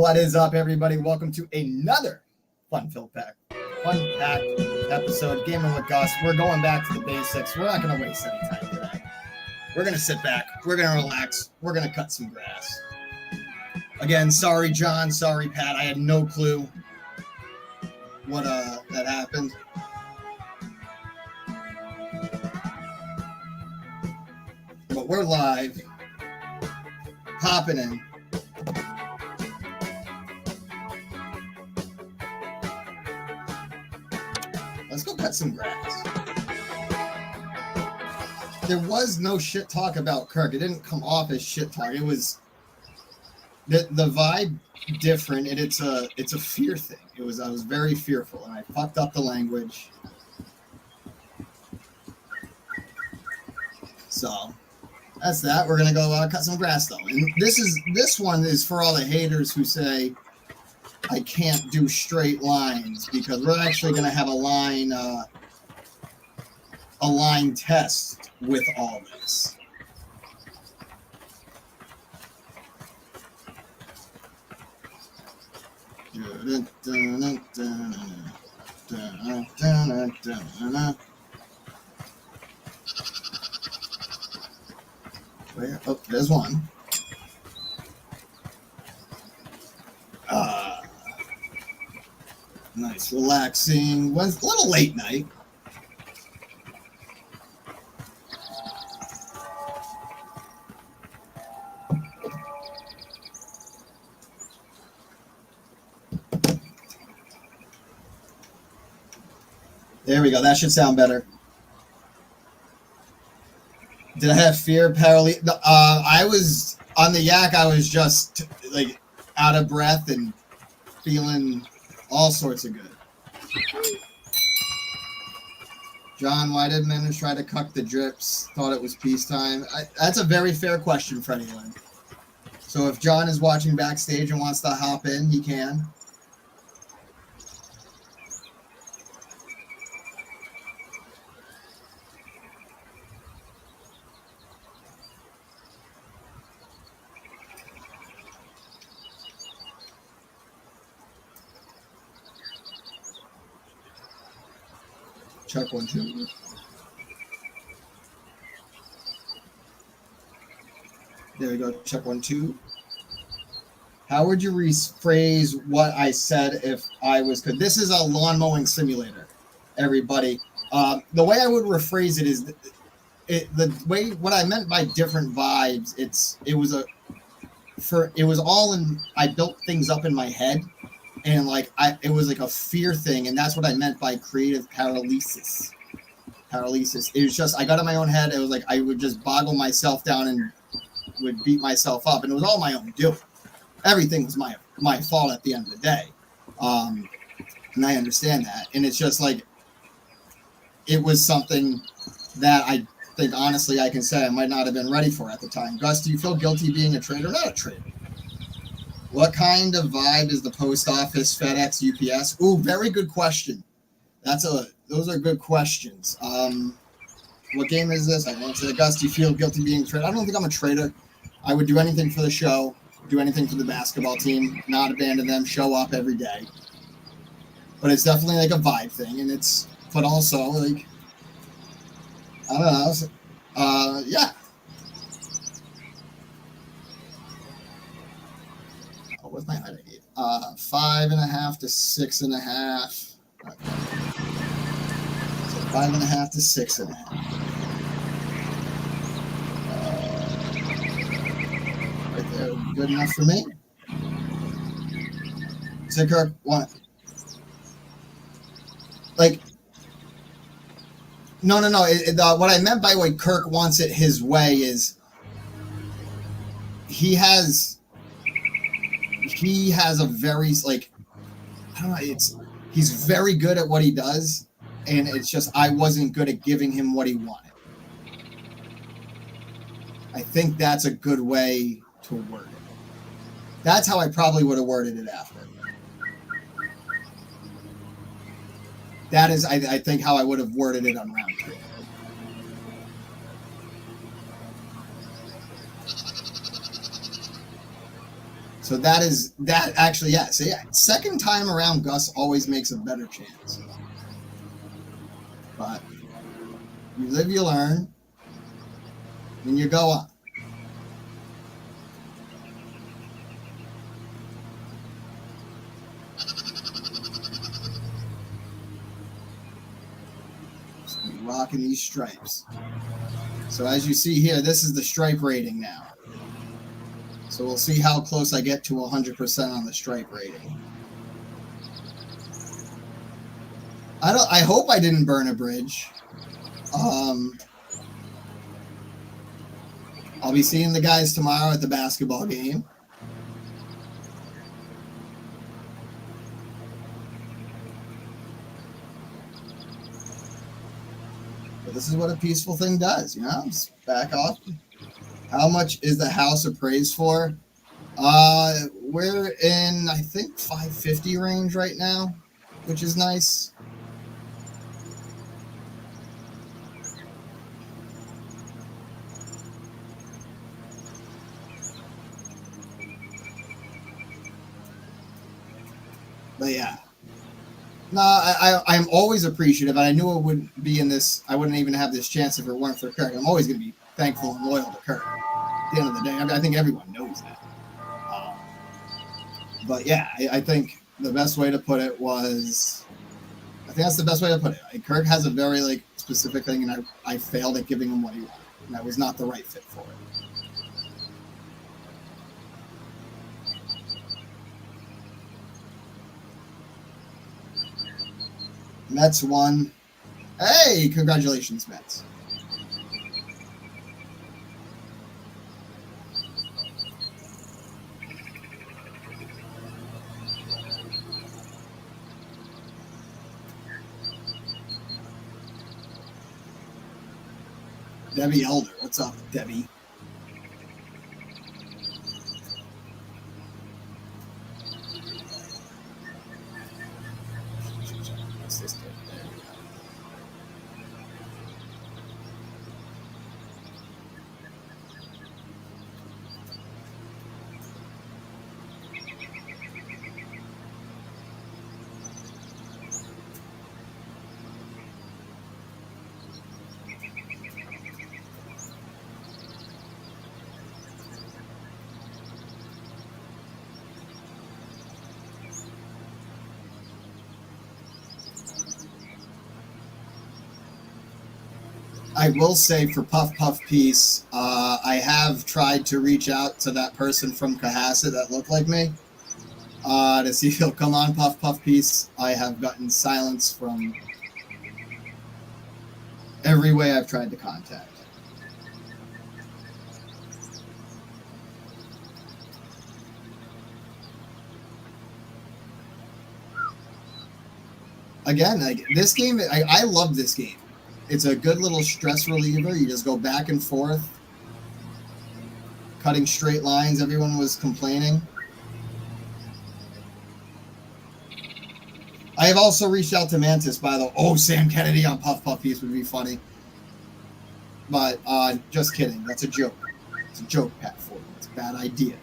What is up, everybody? Welcome to another fun-packed episode, Gaming with Gus. We're going back to the basics. We're not going to waste any time today. We're going to sit back. We're going to relax. We're going to cut some grass. Again, sorry, John. Sorry, Pat. I had no clue what that happened. But we're live, popping in. Let's go cut some grass. There was no shit talk about Kirk. It didn't come off as shit talk. It was the vibe different, and it's a fear thing. I was very fearful, and I fucked up the language. So that's that. We're gonna go cut some grass though, and this one is for all the haters who say I can't do straight lines, because we're actually going to have a line test with all this. Where? Oh, there's one. Nice, relaxing. Was a little late night. There we go. That should sound better. Did I have fear? I was on the yak. I was just like out of breath and feeling all sorts of good. John, why did men try to cuck the drips? Thought it was peacetime. That's a very fair question, Freddie Lynn. So if John is watching backstage and wants to hop in, he can. Check 1, 2. There we go. Check 1, 2. How would you rephrase what I said if I was good? This is a lawn mowing simulator, everybody. The way I would rephrase it is what I meant by different vibes. I built things up in my head. And it was like a fear thing, and that's what I meant by creative paralysis. It was just I got in my own head. It was like I would just boggle myself down and would beat myself up, and it was all my own doing. Everything was my fault at the end of the day, and I understand that. And it's just like it was something that I think honestly I can say I might not have been ready for at the time. Gus, do you feel guilty being a trader? Not a trader. What kind of vibe is the post office, FedEx, UPS? Ooh, very good question. Those are good questions. What game is this? I answered, Gus, do you feel guilty being a trader? I don't think I'm a trader. I would do anything for the show, do anything for the basketball team, not abandon them, show up every day. But it's definitely like a vibe thing, but also like, I don't know. Yeah. What's my height? 5.5 to 6.5. Okay. So 5.5 to 6.5. Right there, good enough for me. So Kirk, what? Like, no. What I meant by what Kirk wants it his way is he has a very, like, I don't know, he's very good at what he does, and it's just I wasn't good at giving him what he wanted. I think that's a good way to word it. That's how I probably would have worded it after. That is, I think, how I would have worded it on round 2. So that actually, yeah. So yeah, second time around, Gus always makes a better chance. But you live, you learn, and you go on. Rocking these stripes. So as you see here, this is the stripe rating now. So we'll see how close I get to 100% on the stripe rating. I hope I didn't burn a bridge. I'll be seeing the guys tomorrow at the basketball game. But this is what a peaceful thing does, you know? Just back off. How much is the house appraised for? We're in, I think, 550 range right now, which is nice. But yeah. No, I'm always appreciative. I knew it would be in this. I wouldn't even have this chance if it weren't for Kirk. I'm always going to be thankful and loyal to Kirk. At the end of the day, I think everyone knows that. But yeah, I think the best way to put it was. I think that's the best way to put it. Like, Kirk has a very specific thing, and I failed at giving him what he wanted, and I was not the right fit for it. Mets won. Hey, congratulations, Mets. Debbie Elder. What's up, Debbie? I will say for Puff Puff Peace, I have tried to reach out to that person from Cohasset that looked like me to see if he'll come on Puff Puff Peace. I have gotten silence from every way I've tried to contact. Again, this game, I love this game. It's a good little stress reliever. You just go back and forth, cutting straight lines. Everyone was complaining. I have also reached out to Mantis, by the way. Oh, Sam Kennedy on Puff Puff Piece would be funny. But just kidding. That's a joke. It's a joke, Pat Ford. It's a bad idea.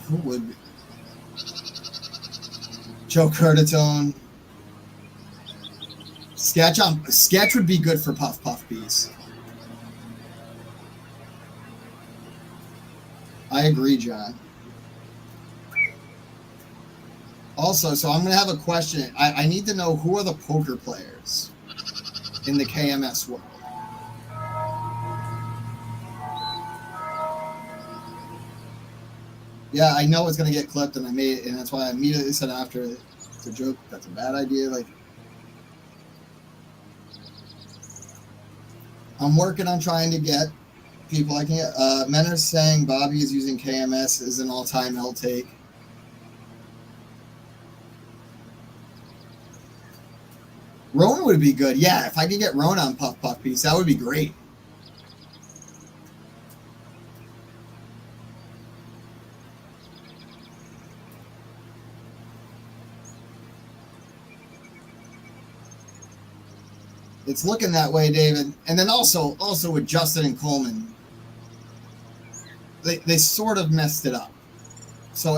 Who would... Joe Curtatone. Sketch would be good for Puff Puff Piece. I agree, John. Also, so I'm going to have a question. I need to know who are the poker players in the KMS world. Yeah, I know it's going to get clipped, and that's why I immediately said after it's a joke. That's a bad idea. I'm working on trying to get people I can get. Men are saying Bobby is using KMS as an all-time L take. Rona would be good. Yeah, if I could get Rona on Puff Puff Piece, that would be great. It's looking that way, David. And then also with Justin and Coleman, they sort of messed it up. So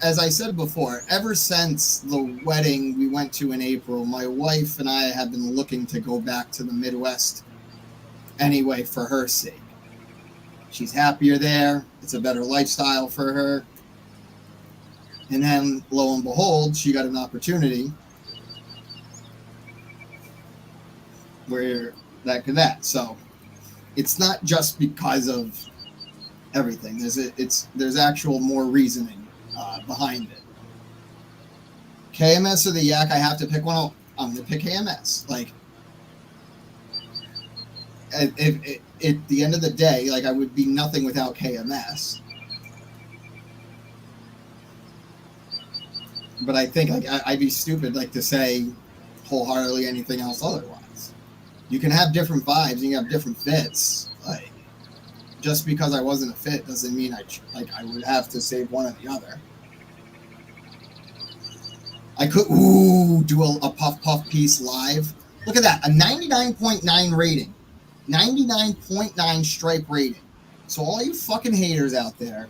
as I said before, ever since the wedding we went to in April, my wife and I have been looking to go back to the Midwest anyway for her sake. She's happier there. It's a better lifestyle for her. And then, lo and behold, she got an opportunity where that. So it's not just because of everything. There's actual more reasoning behind it. KMS or the Yak, I have to pick one. I'm going to pick KMS. Like, at the end of the day, like, I would be nothing without KMS. But I think like I'd be stupid like to say wholeheartedly anything else otherwise. You can have different vibes and you have different fits. Like, just because I wasn't a fit doesn't mean I would have to save one or the other. I could do a puff piece live. Look at that, a 99.9 rating, 99.9 stripe rating. So all you fucking haters out there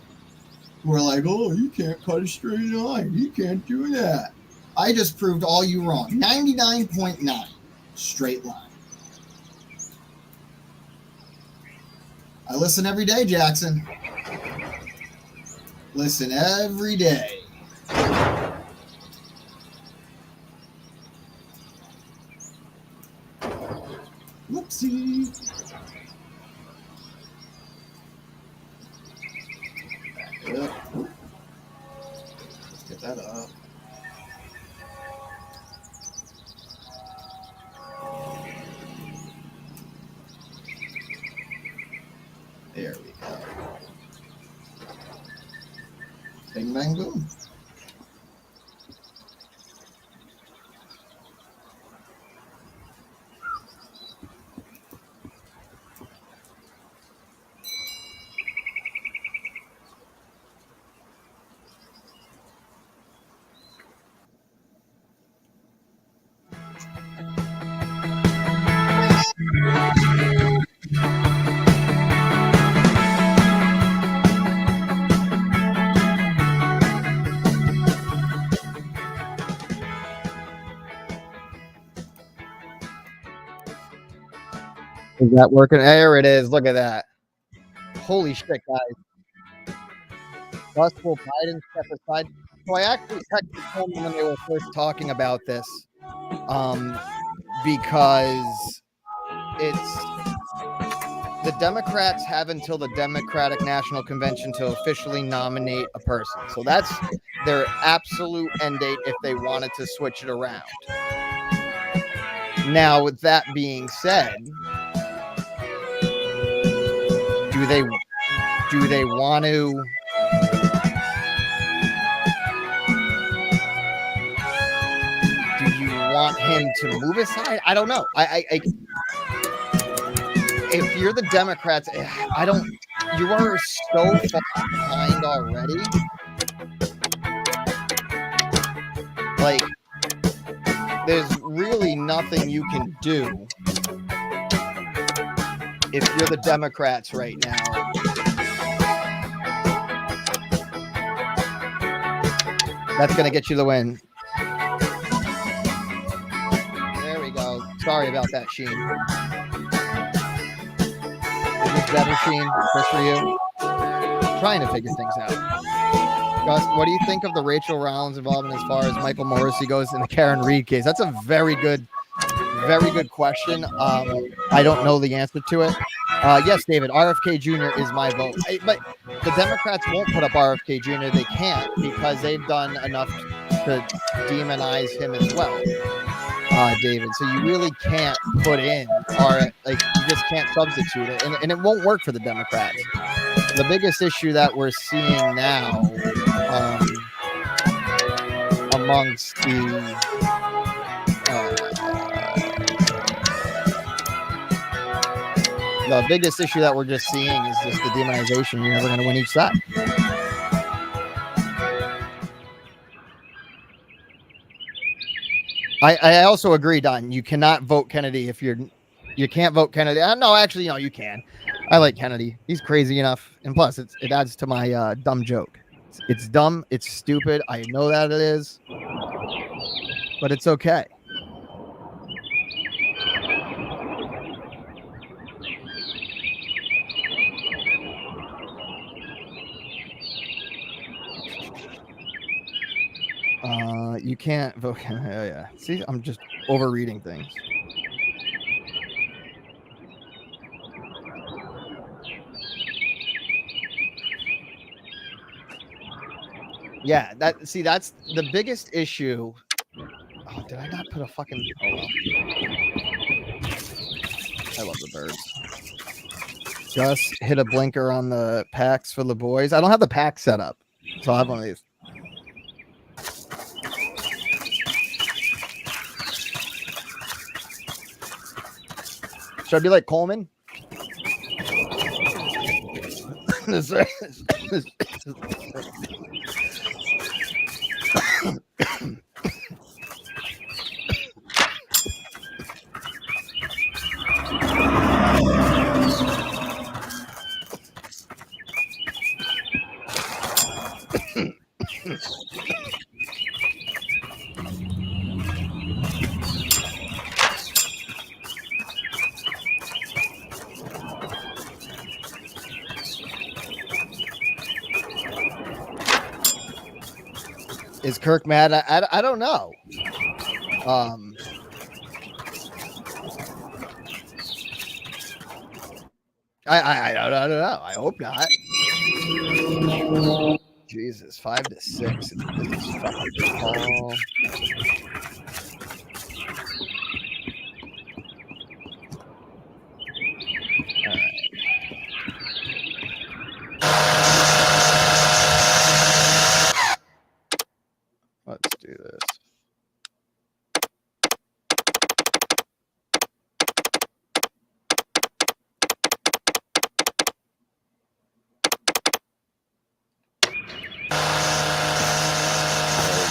who are like, oh, you can't cut a straight line, you can't do that. I just proved all you wrong. 99.9 straight line. I listen every day, Jackson. Listen every day. Whoopsie. Back it up. Let's get that up. There we go. Bing, bang, boom. Is that working? There it is. Look at that. Holy shit, guys. Gospel Biden step aside. So I actually texted someone when they were first talking about this, because it's the Democrats have until the Democratic National Convention to officially nominate a person. So that's their absolute end date if they wanted to switch it around. Now, with that being said, do they want to want him to move aside? I don't know. I if you're the Democrats, I don't. You are so far behind already. Like, there's really nothing you can do if you're the Democrats right now. That's gonna get you the win. There we go. Sorry about that, Sheen. Is this better, Sheen? Just for you? Trying to figure things out. Gus, what do you think of the Rachel Rollins involvement as far as Michael Morrissey goes in the Karen Reed case? That's a very good question. I don't know the answer to it. Yes, David, RFK Jr. is my vote. But the Democrats won't put up RFK Jr. They can't, because they've done enough to demonize him as well, David. So you really can't put in, you just can't substitute it. And it won't work for the Democrats. The biggest issue that we're seeing now amongst the biggest issue that we're just seeing is just the demonization. You're never going to win each side. I also agree, Don. You cannot vote Kennedy if you can't vote Kennedy. No, actually, no, you can. I like Kennedy. He's crazy enough, and plus, it adds to my dumb joke. It's dumb. It's stupid. I know that it is, but it's okay. You can't vote. Oh, yeah. See, I'm just overreading things. Yeah, that's the biggest issue. Oh, did I not put a fucking? Oh well. I love the birds. Just hit a blinker on the packs for the boys. I don't have the pack set up, so I'll have one of these. Should I be like Coleman? Is Kirk mad? I don't know. I don't know. I hope not. Jesus, 5 to 6. This is fucking tall. All right. Let's do this.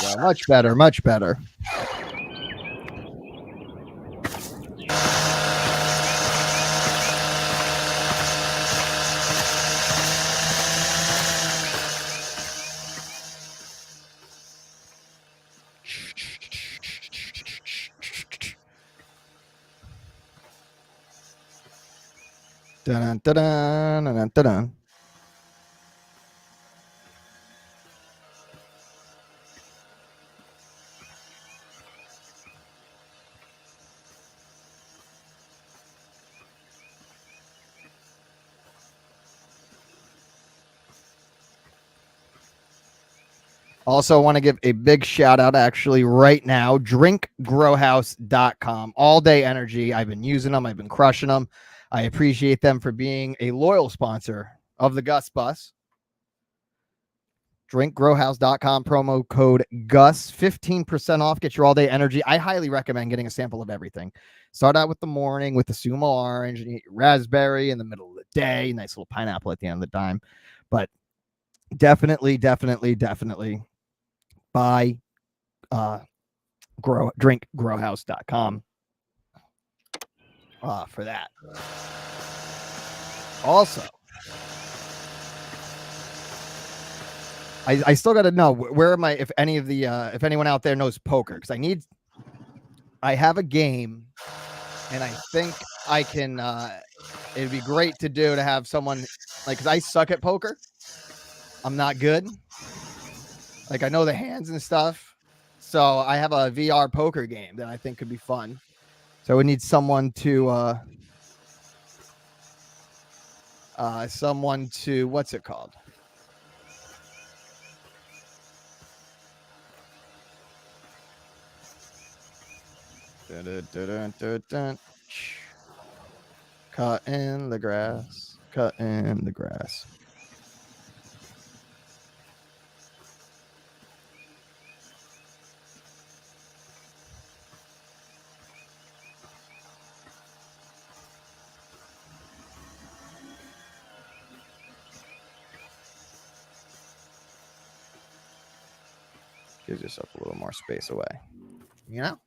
There we go. Much better. Much better. Dun, dun, dun, dun, dun, dun. Also, want to give a big shout out actually right now. Drinkgrowhouse.com. All day energy. I've been using them. I've been crushing them. I appreciate them for being a loyal sponsor of the Gus Bus. Drinkgrowhouse.com, promo code Gus, 15% off. Get your all day energy. I highly recommend getting a sample of everything. Start out with the morning with the sumo orange and eat raspberry in the middle of the day. Nice little pineapple at the end of the dime. But definitely buy drinkgrowhouse.com for that. Also, I still got to know where am I, if any of the if anyone out there knows poker, because I have a game and I think I can it'd be great to have someone, like, because I suck at poker. I'm not good. Like, I know the hands and stuff. So I have a VR poker game that I think could be fun. So we need someone to what's it called? Dun, dun, dun, dun, dun. Cut in the grass. Cut in the grass. Gives yourself a little more space away. You know?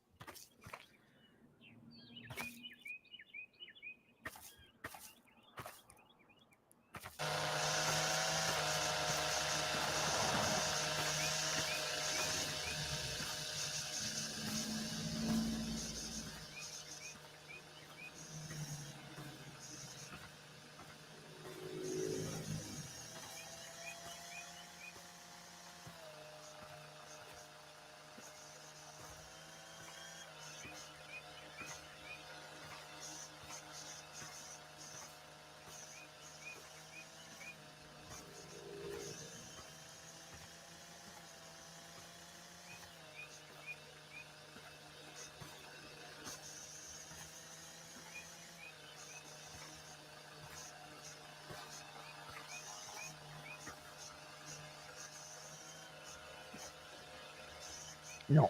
No,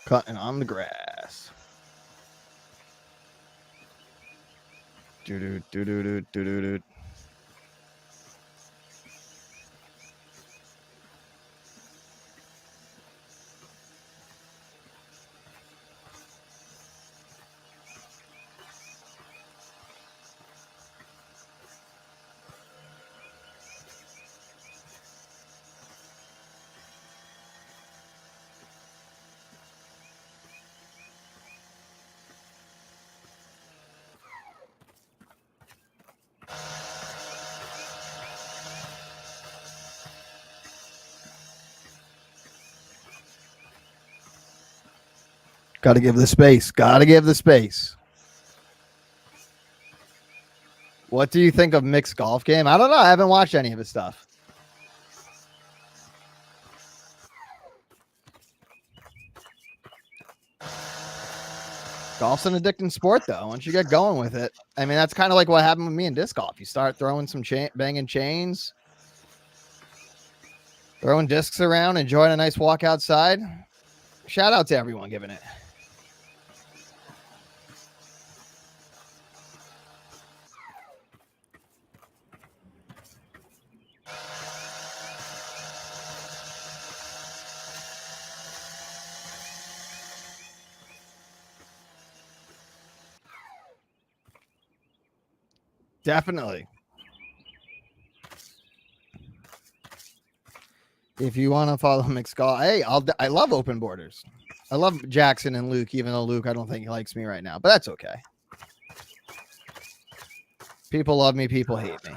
cutting on the grass. Do do do do do do do do. Got to give the space. Got to give the space. What do you think of Mick's golf game? I don't know. I haven't watched any of his stuff. Golf's an addicting sport, though. Once you get going with it, I mean, that's kind of like what happened with me in disc golf. You start throwing some banging chains, throwing discs around, enjoying a nice walk outside. Shout out to everyone giving it. Definitely. If you want to follow Mick's golf, hey, I love open borders. I love Jackson and Luke, even though Luke, I don't think he likes me right now, but that's okay. People love me, people hate me.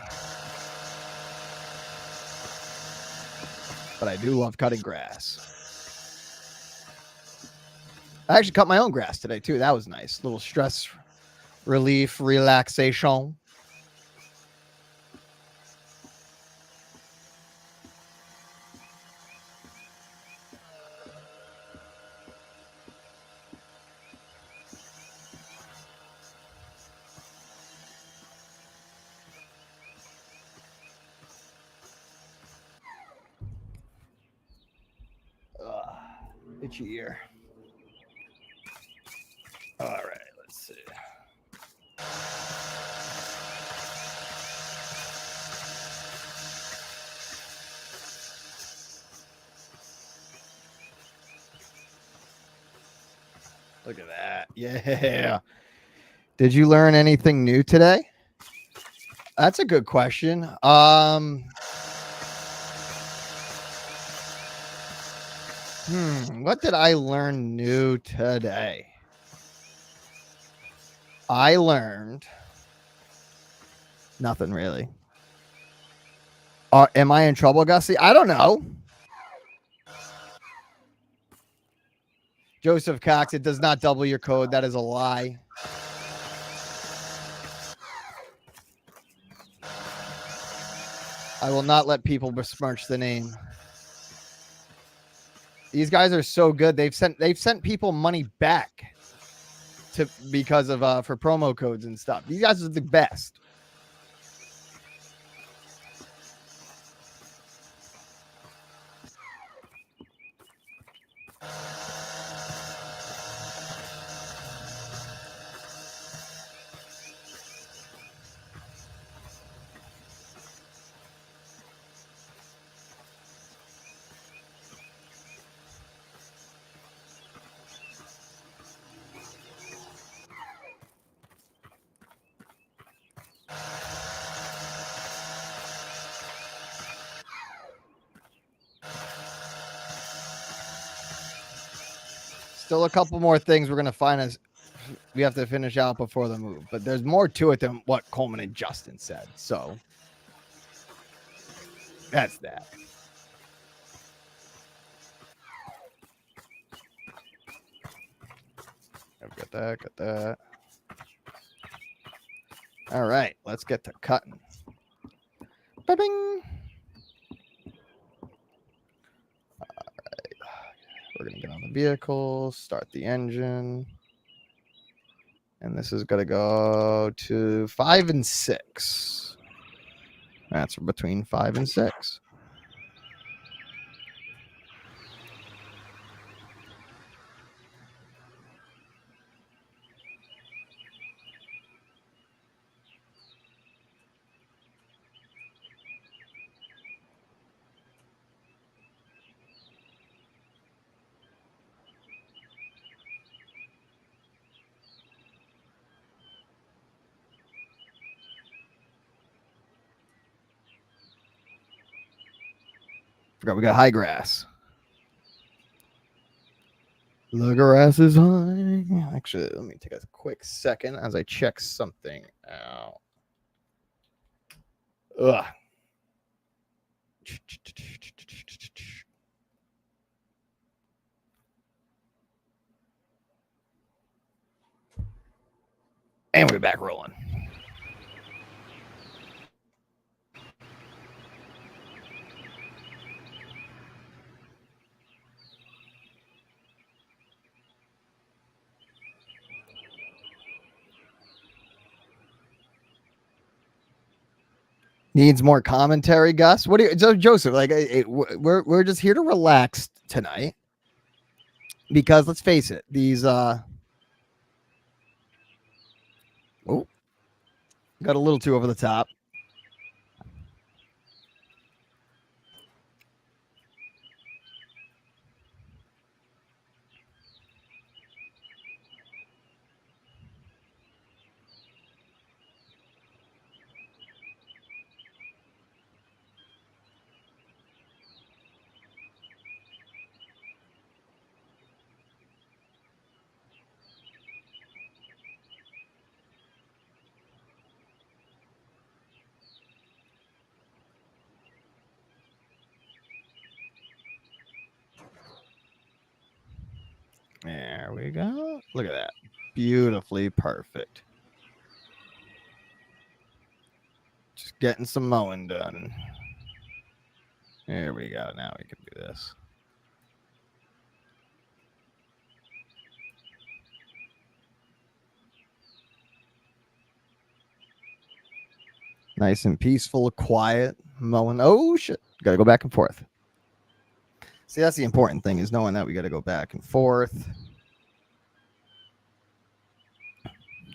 But I do love cutting grass. I actually cut my own grass today, too. That was nice. Little stress relief, relaxation. Itchy ear. All right, let's see. Look at that. Yeah. Did you learn anything new today? That's a good question. What did I learn new today? I learned nothing really. Am I in trouble, Gussie? I don't know. Joseph Cox, it does not double your code. That is a lie. I will not let people besmirch the name. These guys are so good. They've sent people money back because of for promo codes and stuff. These guys are the best. Still a couple more things we're going to find as we have to finish out before the move. But there's more to it than what Coleman and Justin said. So that's that. I've got that, got that. All right, let's get to cutting. Ba-bing. We're going to get on the vehicle, start the engine. And this is going to go to 5 and 6. That's between 5 and 6. Forgot we got high grass. The grass is high. Actually, let me take a quick second as I check something out. Ugh. And we're back rolling. Needs more commentary, Gus. What do you, Joseph? Like, we're just here to relax tonight because let's face it, these got a little too over the top. There we go. Look at that. Beautifully perfect. Just getting some mowing done. There we go. Now we can do this. Nice and peaceful, quiet, mowing. Oh, shit. Got to go back and forth. See, that's the important thing is knowing that we got to go back and forth.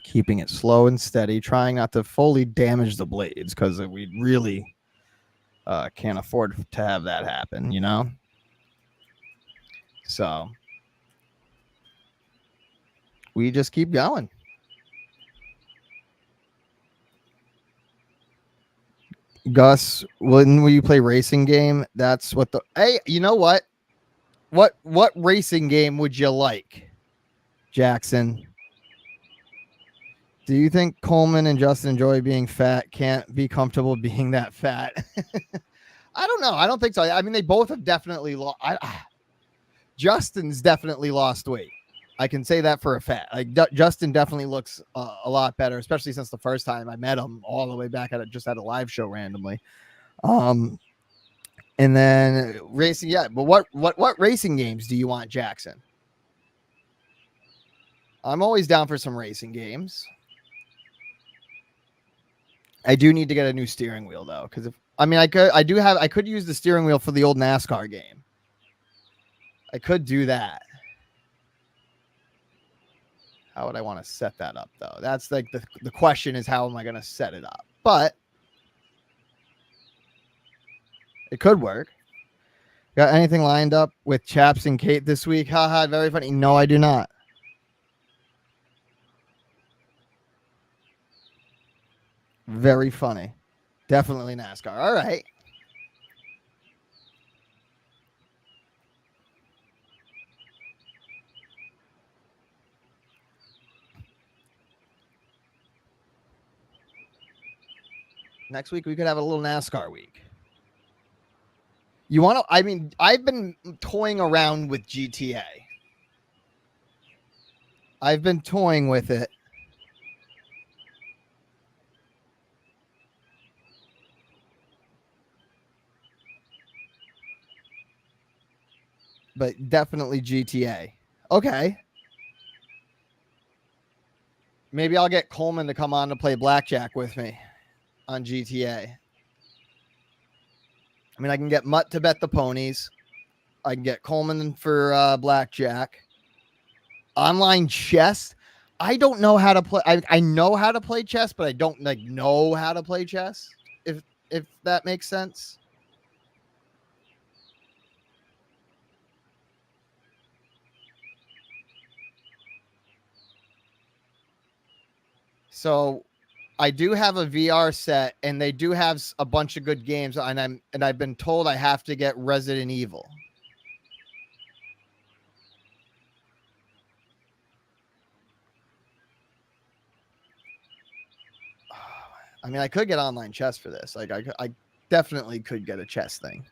Keeping it slow and steady, trying not to fully damage the blades because we really can't afford to have that happen, you know? So we just keep going. Gus, when will you play racing game? That's what the hey, you know what? What racing game would you like, Jackson? Do you think Coleman and Justin enjoy being fat? Can't be comfortable being that fat? I don't know. I don't think so. I mean, they both have definitely lost. Justin's definitely lost weight. I can say that for a fact. Like Justin definitely looks a lot better, especially since the first time I met him all the way back just at a live show randomly. And then racing, yeah. But what racing games do you want, Jackson? I'm always down for some racing games. I do need to get a new steering wheel though, because I could use the steering wheel for the old NASCAR game. I could do that. How would I want to set that up though? That's like the question is how am I going to set it up? But it could work. Got anything lined up with Chaps and Kate this week? Haha, very funny. No, I do not. Very funny. Definitely NASCAR. All right. Next week we could have a little NASCAR week. You want to? I mean, I've been toying around with GTA. I've been toying with it. But definitely GTA. Okay. Maybe I'll get Coleman to come on to play blackjack with me on GTA. I mean, I can get Mutt to bet the ponies. I can get Coleman for blackjack. Online chess. I don't know how to play. I know how to play chess, but I don't know how to play chess. If that makes sense. So I do have a VR set, and they do have a bunch of good games, and I've been told I have to get Resident Evil. I mean, I could get online chess for this. Like, I definitely could get a chess thing.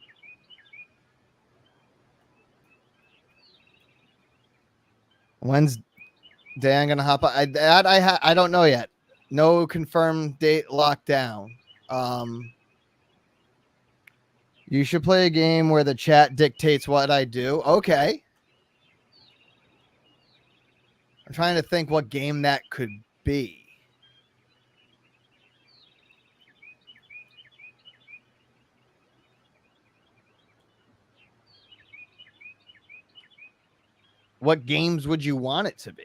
When's Dan gonna hop on? I don't know yet. No confirmed date locked down. You should play a game where the chat dictates what I do. Okay. I'm trying to think what game that could be. What games would you want it to be?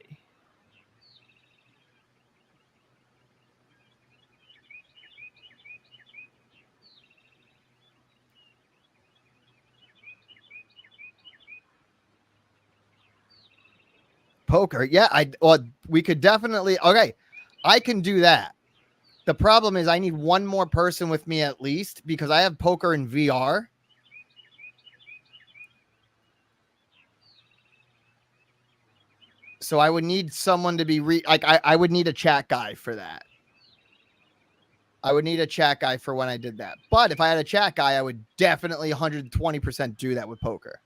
Poker. Yeah, we could definitely. Okay, I can do that. The problem is I need one more person with me at least because I have poker in VR. So I would need someone to be I would need a chat guy for that. I would need a chat guy for when I did that. But if I had a chat guy, I would definitely 120% do that with poker.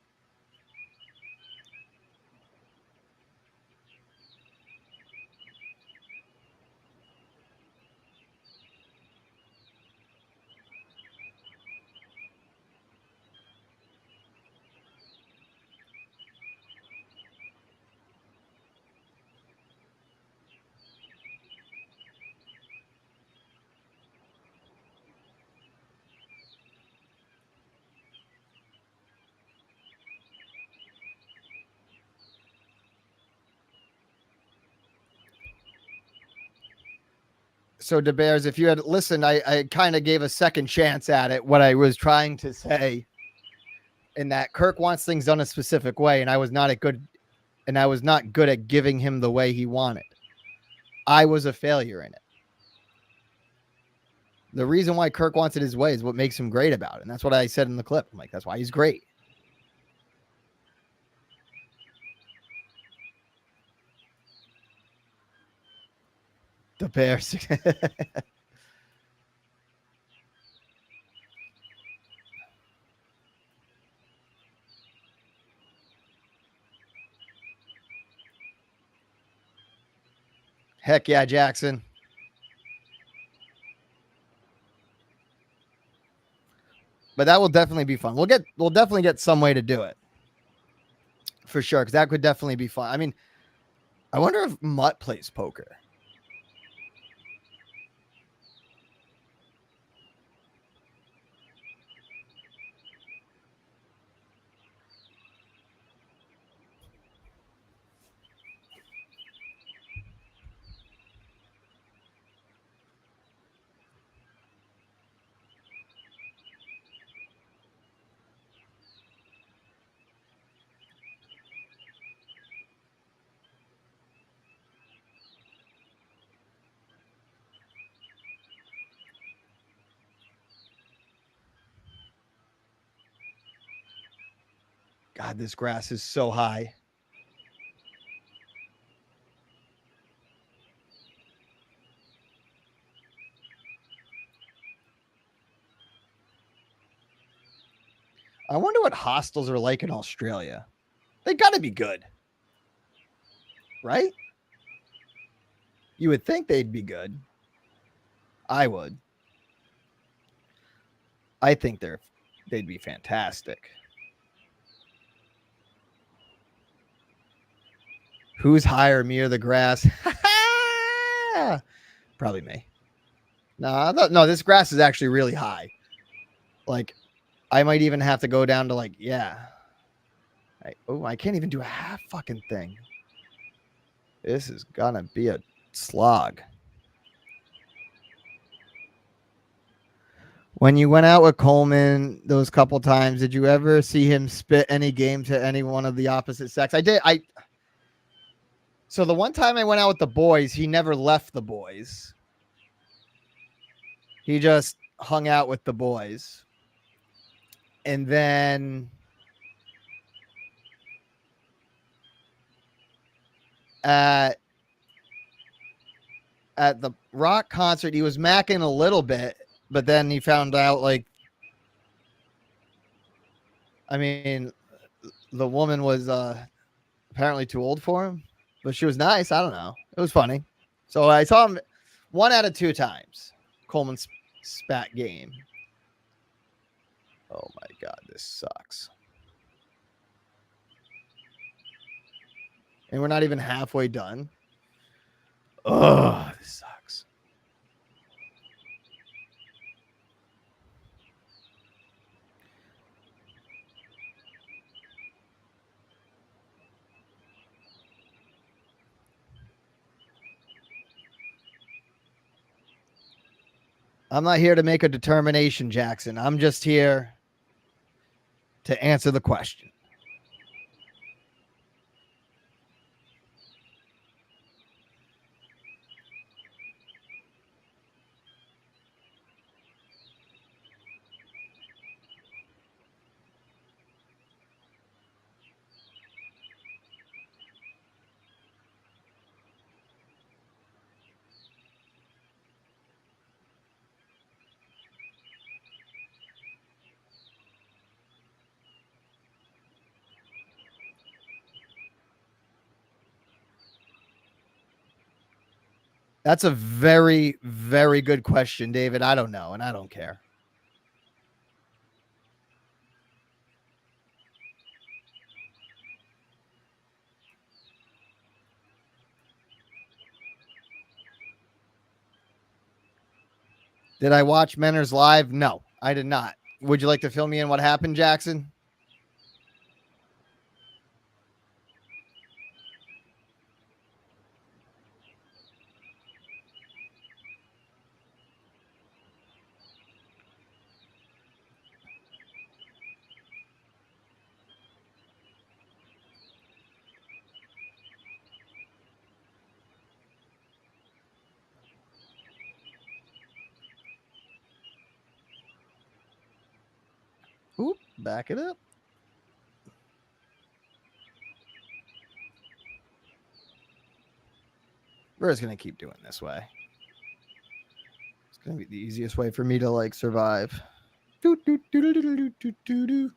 So DeBears, if you had listened, I kind of gave a second chance at it. What I was trying to say in that Kirk wants things done a specific way, and I was not good at giving him the way he wanted. I was a failure in it. The reason why Kirk wants it his way is what makes him great about it. And that's what I said in the clip. I'm like, that's why he's great. The Bears. Heck yeah, Jackson. But that will definitely be fun. We'll definitely get some way to do it. For sure, because that could definitely be fun. I mean, I wonder if Mutt plays poker. God, this grass is so high. I wonder what hostels are like in Australia. They got to be good. Right? You would think they'd be good. I would. I think they'd be fantastic. Who's higher, me or the grass? Probably me. No, this grass is actually really high. Like, I might even have to go down to like, yeah. I can't even do a half fucking thing. This is gonna be a slog. When you went out with Coleman those couple times, did you ever see him spit any game to any one of the opposite sex? I did. So the one time I went out with the boys, he never left the boys. he just hung out with the boys. And then at the rock concert, he was macking a little bit, but then he found out, like, I mean, the woman was apparently too old for him, but she was nice. I don't know. It was funny. So I saw him 1 out of 2 times. Coleman spat game. Oh my God, this sucks. And we're not even halfway done. Oh, this sucks. I'm not here to make a determination, Jackson. I'm just here to answer the question. That's a very, very good question, David. I don't know, and I don't care. Did I watch Menners live? No, I did not. Would you like to fill me in what happened, Jackson? Oop, back it up. We're just going to keep doing this way. It's going to be the easiest way for me to, like, survive. Do, do, do, do, do, do, do, do, do.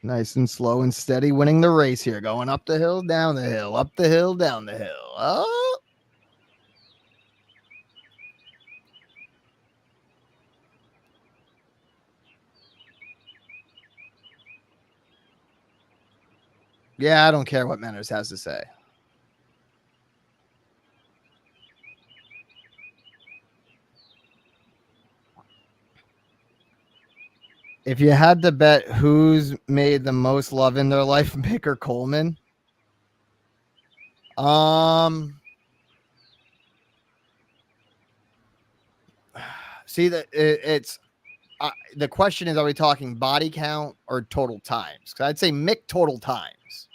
Nice and slow and steady, winning the race here. Going up the hill, down the hill, up the hill, down the hill. Oh. Yeah, I don't care what Manners has to say. If you had to bet who's made the most love in their life, Mick or Coleman? See that it's the question is: are we talking body count or total times? Because I'd say Mick total times.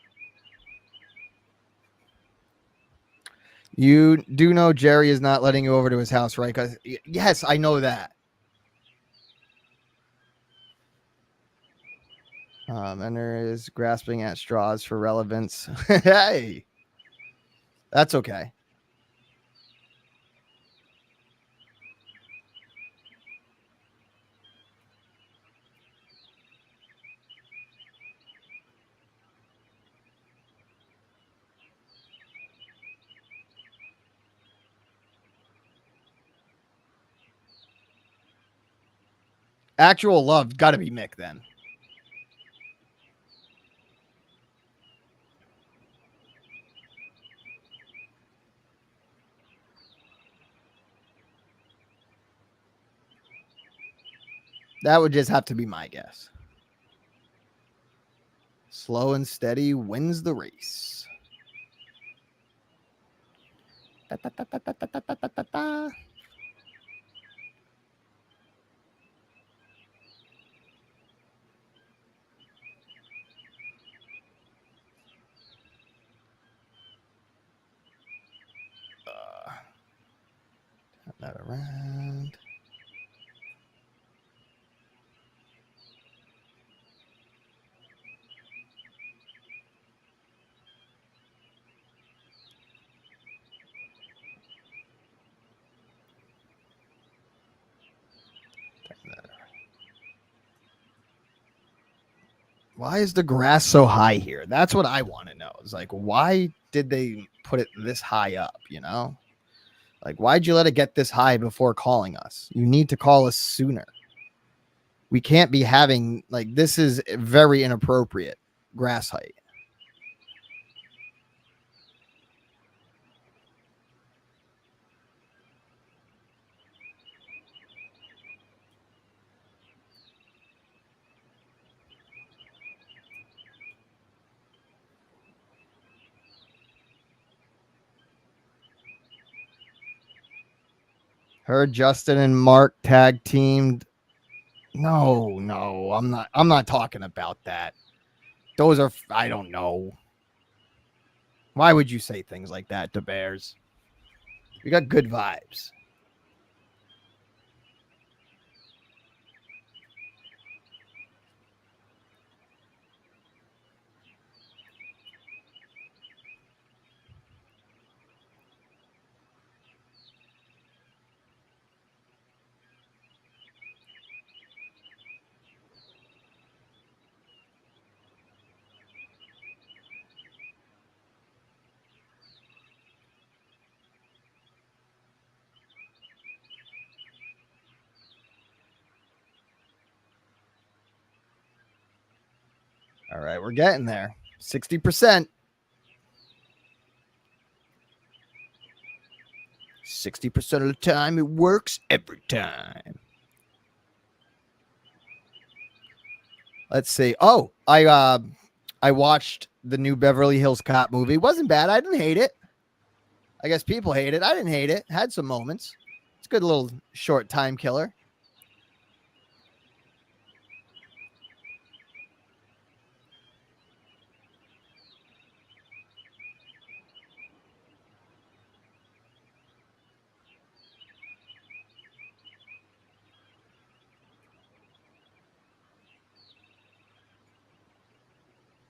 You do know Jerry is not letting you over to his house, right? Because yes, I know that. And there is grasping at straws for relevance. Hey, that's okay. Actual love got to be Mick then. That would just have to be my guess. Slow and steady wins the race. Da, da, da, da, da, da, da, da, da, da. Turn that around. Why is the grass so high here? That's what I want to know. It's like, why did they put it this high up, you know? Like, why'd you let it get this high before calling us? You need to call us sooner. We can't be having, like, this is very inappropriate grass height. Her, Justin, and Mark tag teamed. No, I'm not talking about that. Those are, I don't know. Why would you say things like that to Bears? We got good vibes. All right, we're getting there. 60%. 60% of the time, it works every time. Let's see. Oh, I watched the new Beverly Hills Cop movie. Wasn't bad. I didn't hate it. I guess people hate it. I didn't hate it. Had some moments. It's a good little short time killer.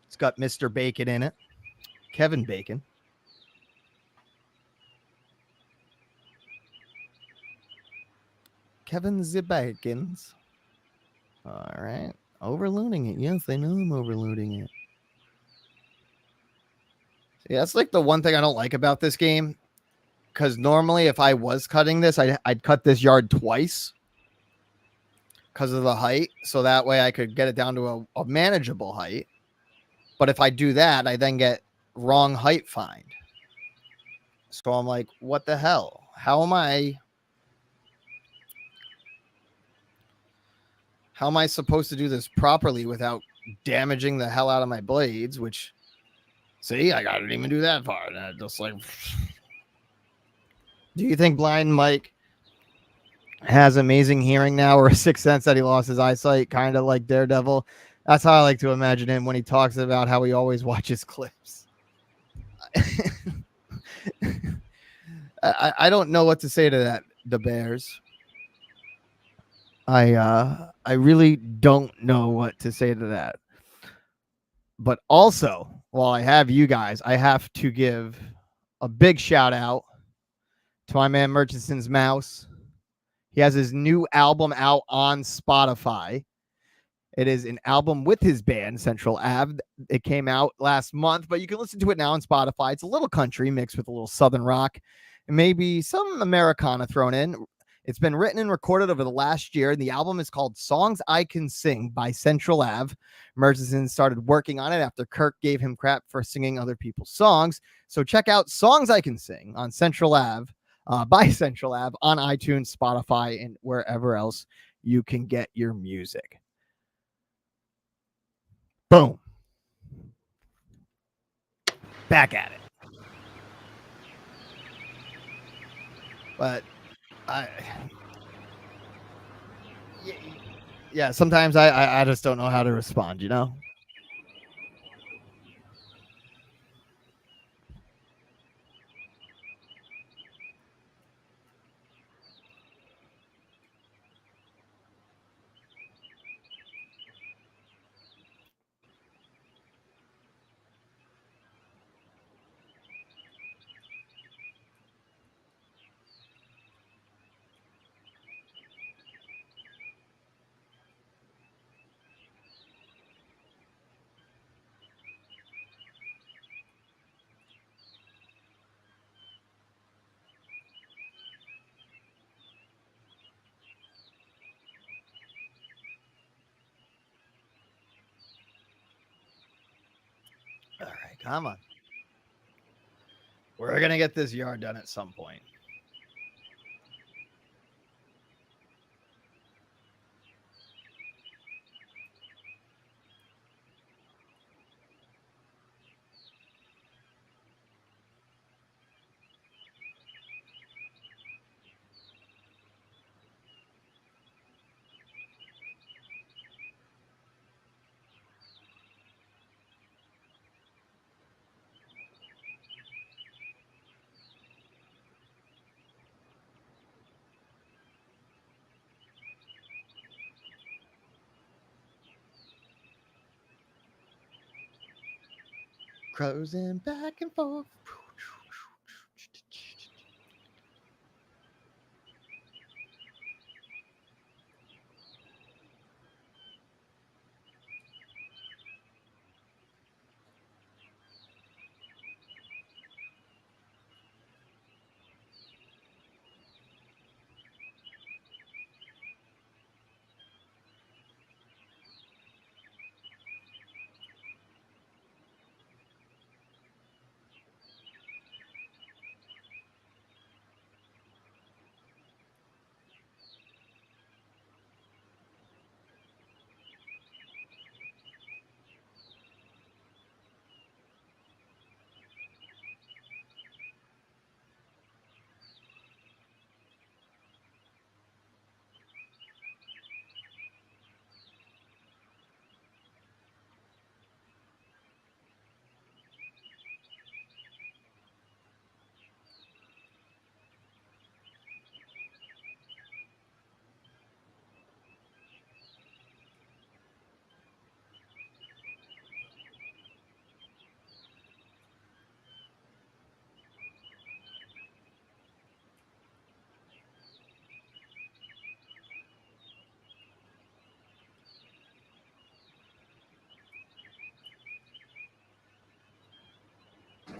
It's got Mr. Bacon in it. Kevin Bacon. Kevin the Bacons. All right. Overloading it. Yes, I know I'm overloading it. See, that's like the one thing I don't like about this game. Because normally if I was cutting this, I'd cut this yard twice. Because of the height. So that way I could get it down to a manageable height. But if I do that, I then get wrong height find. So I'm like, what the hell? How am I supposed to do this properly without damaging the hell out of my blades? Which, see, I didn't even do that far. And I just like, do you think Blind Mike has amazing hearing now, or a sixth sense that he lost his eyesight, kind of like Daredevil? That's how I like to imagine him when he talks about how he always watches clips. I don't know what to say to that, the Bears. I really don't know what to say to that. But also, while I have you guys, I have to give a big shout out to my man Murchison's Mouse. He has his new album out on Spotify. It is an album with his band, Central Ave. It came out last month, but you can listen to it now on Spotify. It's a little country mixed with a little southern rock and maybe some Americana thrown in. It's been written and recorded over the last year, and the album is called Songs I Can Sing by Central Ave. Murchison started working on it after Kirk gave him crap for singing other people's songs. So check out Songs I Can Sing on Central Ave, by Central Ave on iTunes, Spotify, and wherever else you can get your music. Boom. Back at it. But yeah, sometimes I just don't know how to respond, you know? All right, come on. We're going to get this yard done at some point. Cruising back and forth.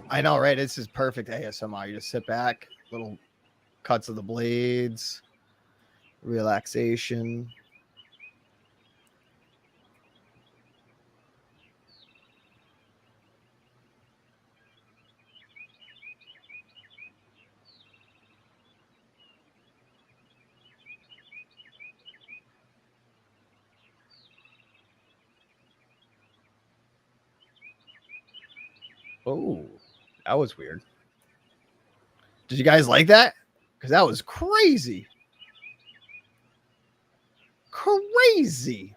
I know, right? This is perfect ASMR. You just sit back, little cuts of the blades, relaxation. Oh, that was weird. Did you guys like that? Because that was crazy. Crazy.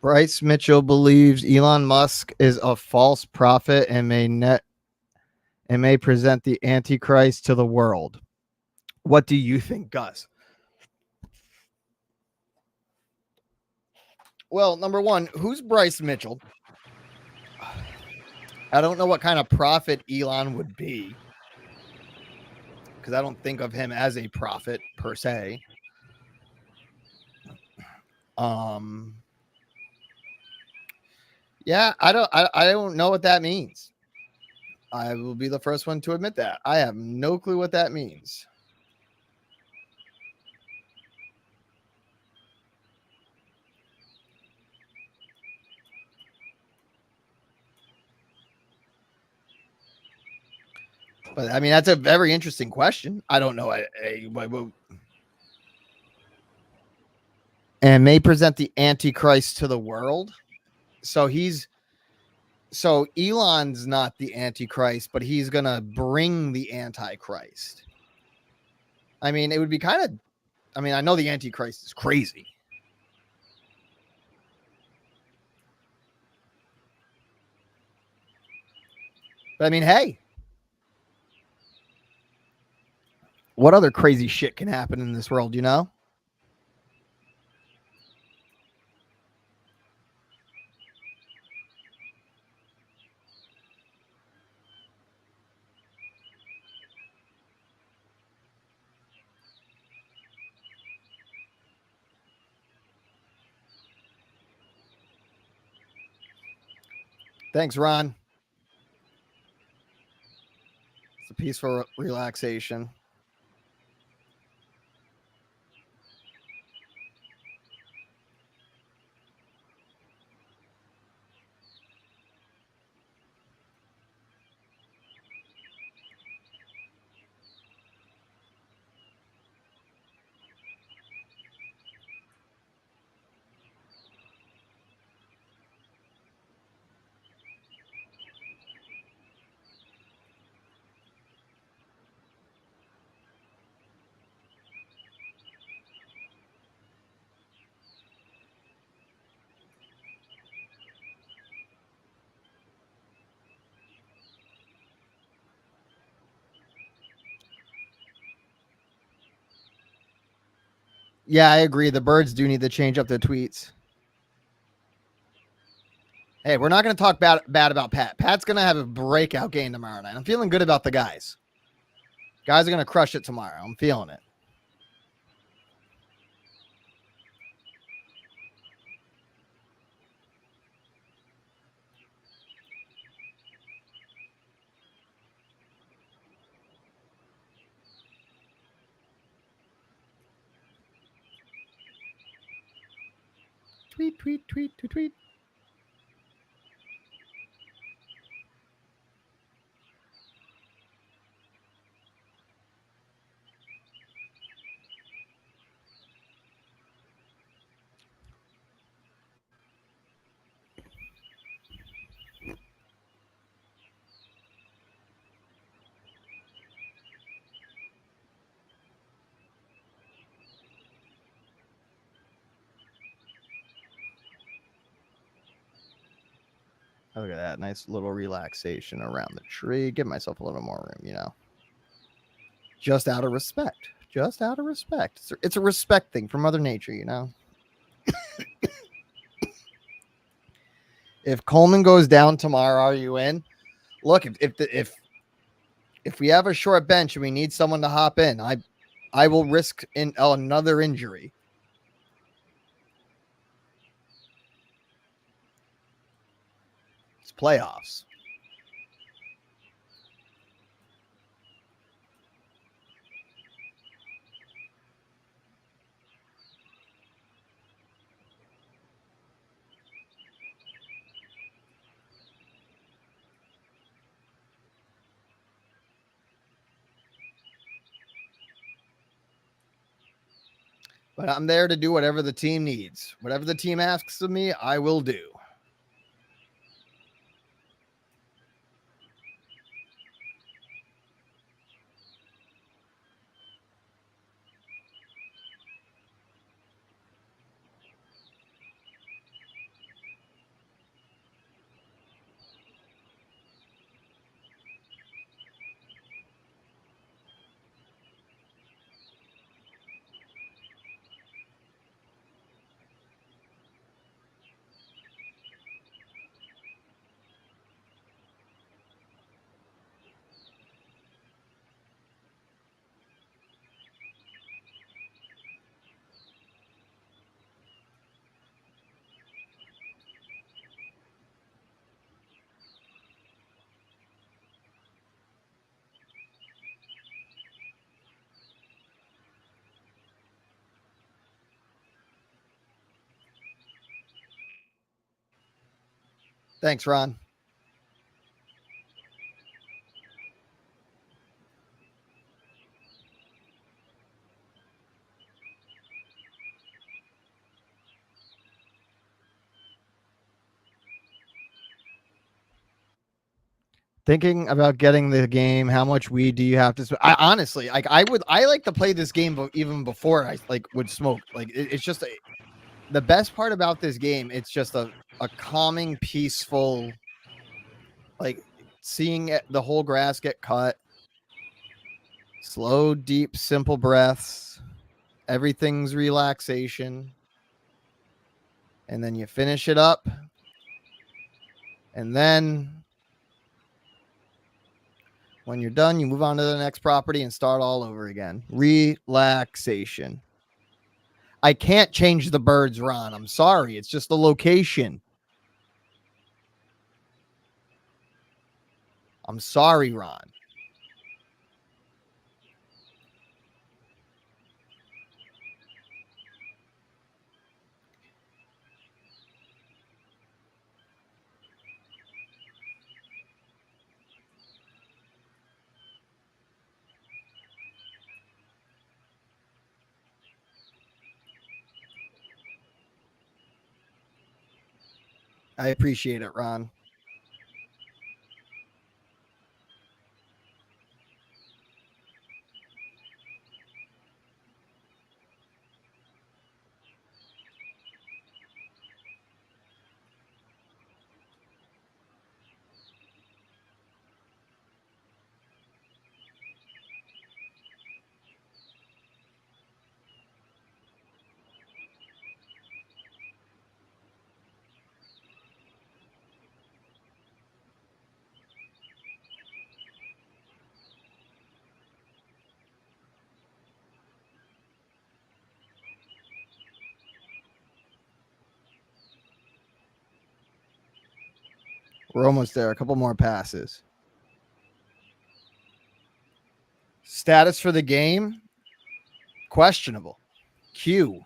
Bryce Mitchell believes Elon Musk is a false prophet and may present the Antichrist to the world. What do you think, Gus? Well, number one, who's Bryce Mitchell? I don't know what kind of prophet Elon would be, because I don't think of him as a prophet per se. Yeah, I don't know what that means. I will be the first one to admit that. I have no clue what that means. But I mean, that's a very interesting question. I don't know. And may present the Antichrist to the world. So Elon's not the Antichrist, but he's gonna bring the Antichrist. I mean, it would be kind of. I mean, I know the Antichrist is crazy. But I mean, hey, what other crazy shit can happen in this world, you know? Thanks, Ron. It's a peaceful relaxation. Yeah, I agree. The birds do need to change up their tweets. Hey, we're not going to talk bad about Pat. Pat's going to have a breakout game tomorrow night. I'm feeling good about the guys. Guys are going to crush it tomorrow. I'm feeling it. Tweet, tweet, tweet, tweet, tweet. Look at that. Nice little relaxation around the tree. Give myself a little more room, you know. Just out of respect. Just out of respect. It's a respect thing for Mother Nature, you know. If Coleman goes down tomorrow, are you in? Look, if we have a short bench and we need someone to hop in, I will risk another injury. It's playoffs. But I'm there to do whatever the team needs. Whatever the team asks of me, I will do. Thanks, Ron. Thinking about getting the game, how much weed do you have to smoke? I honestly, like, I like to play this game even before I would smoke. Like, it's just the best part about this game. It's just a calming, peaceful, like, seeing the whole grass get cut. Slow, deep, simple breaths. Everything's relaxation. And then you finish it up. And then when you're done, you move on to the next property and start all over again. Relaxation. I can't change the birds, Ron. I'm sorry. It's just the location. I'm sorry, Ron. I appreciate it, Ron. We're almost there. A couple more passes. Status for the game? Questionable. Q.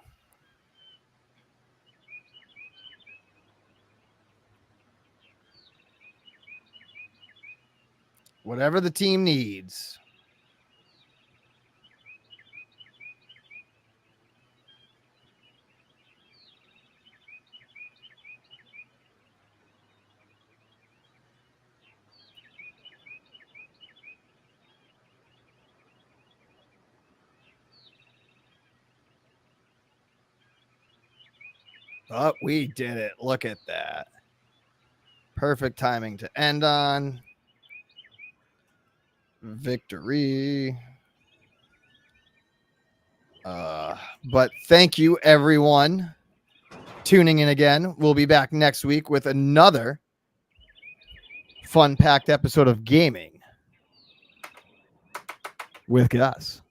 Whatever the team needs. Oh, we did it. Look at that. Perfect timing to end on. Victory. But thank you, everyone, tuning in again. We'll be back next week with another fun-packed episode of gaming with Gus.